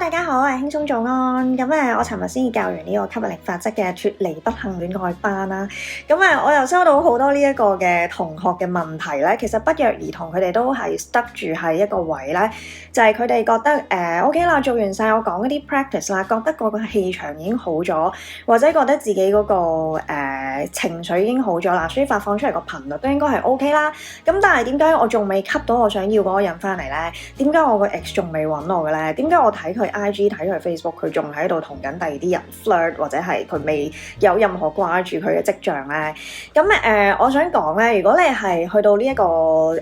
大家好，我係輕鬆早安。我尋日先至教完呢個吸引力法則嘅脫離不幸戀愛班啦。我又收到好多呢一個嘅同學嘅問題咧，其實不約而同佢哋都係 stuck 住喺一個位咧，就係佢哋覺得OK 啦，做完晒我講嗰啲 practice 啦，覺得個氣場已經好咗，或者覺得自己嗰個情緒已經好咗啦，所以發放出嚟個頻率都應該係 OK 啦。咁但係點解我仲未吸到我想要嗰個人翻嚟咧？點解我個 ex 仲未揾我嘅咧？點解我睇佢 IG 睇佢 Facebook 佢仲喺度同緊第二啲人 flirt， 或者係佢未有任何掛住佢嘅跡象咧？我想講咧，如果你係去到呢一個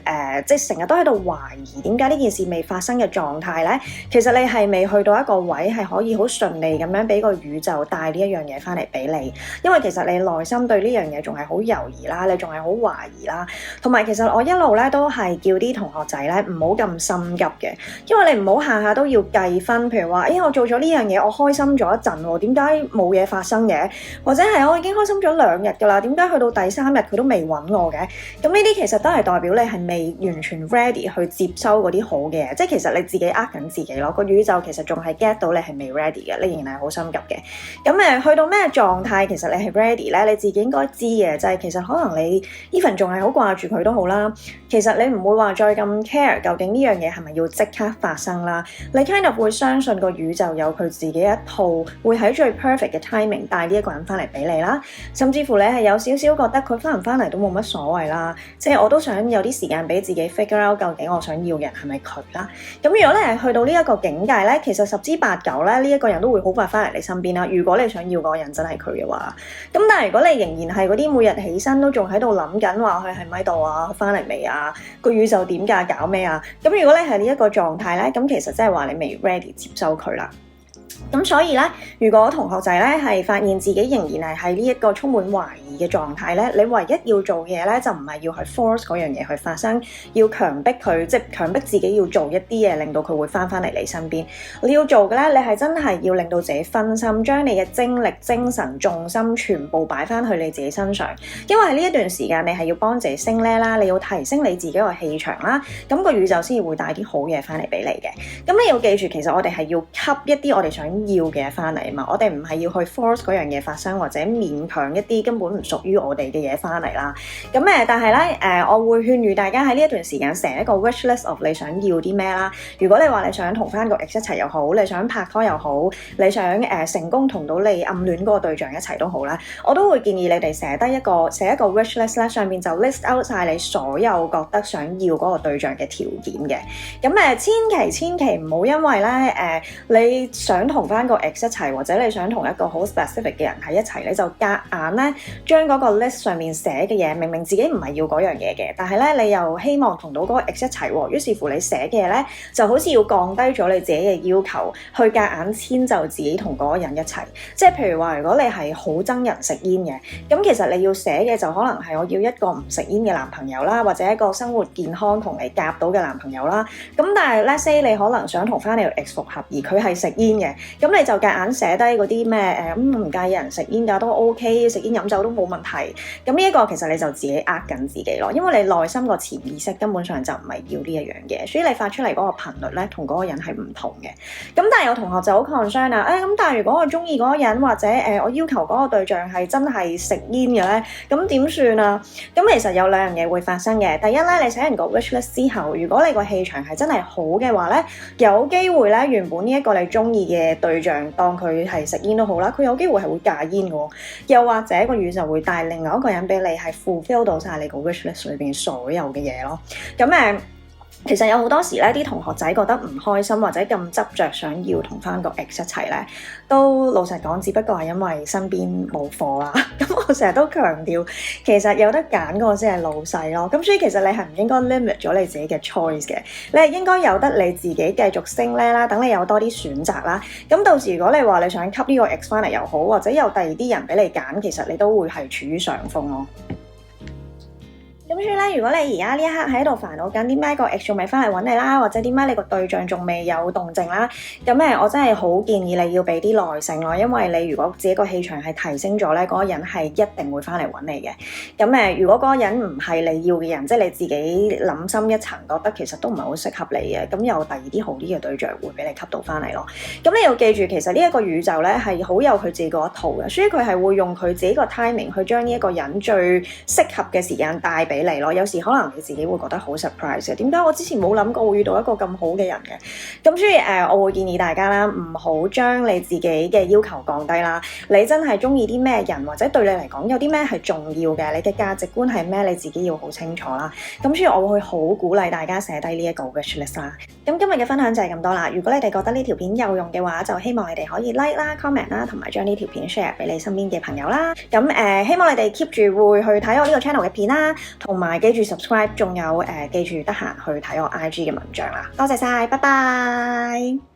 即係成日都喺度懷疑點解呢件事未發生嘅狀態咧，其實你係未去到一個位係可以好順利咁樣俾個宇宙帶呢一樣嘢翻嚟俾你，因為其實你內心對呢樣嘢仲係好猶豫啦，你仲係好懷疑啦，同埋其實我一路咧都係叫啲同學仔咧唔好咁心急嘅，因為你唔好下下都要計分，譬如話我做咗呢樣嘢我開心咗一陣喎，點解冇嘢發生嘅？或者係我已經開心咗2日㗎啦，點解去到第3日佢都未揾我嘅？咁呢啲其實都係代表你係未完全 ready 去接收嗰啲好嘅嘢，即係其實你自己呃緊自己咯。個宇宙其實仲係 get 到你係未 ready 嘅，你仍然係好心急嘅。去到咩狀態其實你係 ready 咧？你自己應該知嘅，就係其實可能你 even 仲係好掛住佢都好啦。其實你唔會話再咁 care 究竟呢樣嘢係咪要即刻發生啦。你 kind of 會相信個宇宙有佢自己一套，會喺最 perfect 嘅 timing 帶呢一個人翻嚟俾你啦。甚至乎你係有少少覺得佢翻唔翻嚟都冇乜所謂啦。即係我都想有啲時間俾自己 figure out 究竟我想要嘅人係咪佢啦。咁如果你係去到呢一個境界咧，其實10之8九咧呢一個人都會好快翻嚟你身邊啦。如果你想要嗰個人真係佢嘅話，咁但係如果你仍然係嗰啲每日起身都仲喺度諗緊話佢係咪喺度啊，佢翻嚟未啊，個宇宙點㗎，搞咩啊？咁如果你係呢一個狀態咧，咁其實即係話你未 ready 接收佢啦。咁所以咧，如果同學仔咧係發現自己仍然係喺呢一個充滿懷疑嘅狀態咧，你唯一要做嘅嘢咧就唔係要去 force 嗰樣嘢去發生，要強迫佢，即係強迫自己要做一啲嘢，令到佢會翻嚟你身邊。你要做嘅咧，你係真係要令到自己分心，將你嘅精力、精神、重心全部擺翻去你自己身上。因為喺呢一段時間，你係要幫自己升呢啦，你要提升你自己個氣場啦，咁個宇宙先至會帶啲好嘢翻嚟俾你嘅。咁你要記住，其實我哋係要吸一啲我哋想要嘅嘢翻嚟啊嘛，我哋唔係要去 force 嗰樣嘢發生，或者勉強一啲根本唔屬於我哋嘅嘢翻嚟啦。但係咧我會勸喻大家喺呢一段時間寫一個 wish list of 你想要啲咩啦。如果你話你想同翻個 ex 一齊又好，你想拍拖又好，你想成功同到你暗戀嗰個對象一齊都好啦，我都會建議你哋寫一個 wish list 咧，上面就 list out 晒你所有覺得想要嗰個對象嘅條件嘅。千祈唔好因為咧你想同翻個 ex 一齊，或者你想同一個好 specific 嘅人喺一齊，你就夾硬咧將嗰個 list 上面寫嘅嘢，明明自己唔係要嗰樣嘢嘅，但係咧你又希望同到嗰個 ex 一齊喎，於是乎你寫嘅嘢咧就好似要降低咗你自己嘅要求，去夾硬遷就自己同嗰個人一齊。即係譬如話，如果你係好憎人食煙嘅，咁其實你要寫嘅就可能係我要一個唔食煙嘅男朋友啦，或者一個生活健康同你夾到嘅男朋友啦。咁但係 let's say 你可能想同翻你個 ex 復合，而佢係食煙嘅，咁你就夾硬寫低嗰啲咩唔介意人食煙㗎都 OK， 食煙飲酒都冇問題。咁呢一個其實你就自己呃緊自己咯，因為你內心個潛意識根本上就唔係要呢一樣嘢，所以你發出嚟嗰個頻率咧同嗰個人係唔同嘅。咁但係有同學就好 concern 啊，咁但係如果我中意嗰個人，或者我要求嗰個對象係真係食煙嘅咧，咁點算啊？咁其實有2樣嘢會發生嘅。第一咧，你寫完個 wish list 之後，如果你個氣場係真係好嘅話咧，有機會咧原本呢一個你中意嘅對象，當佢係食煙都好啦，佢有機會係會戒煙嘅，又或者個宇宙會帶另外一個人俾你，係 fulfill 到晒你個 wish list 裏邊所有嘅嘢咯。其實有好多時咧，啲同學仔覺得唔開心或者咁執着想要同翻個 ex 一齊咧，都老實講，只不過係因為身邊冇貨啦。咁我成日都強調，其實有得揀嗰個先係老細咯。咁所以其實你係唔應該 limit 咗你自己嘅 choice 嘅，你係應該有得你自己繼續升咧啦，等你有多啲選擇啦。咁到時如果你話你想吸呢個 ex 翻嚟又好，或者有第二啲人俾你揀，其實你都會係處於上風咯。咁所以咧，如果你而家呢一刻喺度煩惱緊點解個 ex 仲未翻嚟揾你啦，或者點解你個對象仲未有動靜啦，咁我真係好建議你要俾啲耐性咯，因為你如果自己個氣場係提升咗咧，嗰個人係一定會翻嚟揾你嘅。咁如果嗰個人唔係你要嘅人，即係你自己諗深一層，覺得其實都唔係好適合你嘅，咁有第二啲好啲嘅對象會俾你吸到翻嚟咯。咁你要記住，其實呢一個宇宙咧係好有佢自己嗰一套嘅，所以佢係會用佢自己個 timing 去將呢一個人最適合嘅時間帶俾你咯。有時可能你自己會覺得好 surprise 嘅，點解我之前冇諗過會遇到一個咁好嘅人嘅？咁所以我會建議大家啦，唔好將你自己嘅要求降低啦。你真係中意啲咩人，或者對你嚟講有啲咩係重要嘅，你嘅價值觀係咩，你自己要好清楚啦。咁所以我會好鼓勵大家寫低呢一個 wish list 啦。咁今日嘅分享就係咁多啦。如果你哋覺得呢條片有用嘅話，就希望你哋可以 like 啦、comment 啦，同埋將呢條片 share 俾你身邊嘅朋友啦。咁希望你哋 keep 住會去睇我呢個 channel 嘅片啦，同埋記住 subscribe，仲有記住得閒去睇我 IG 嘅文章啦。多謝晒，拜拜。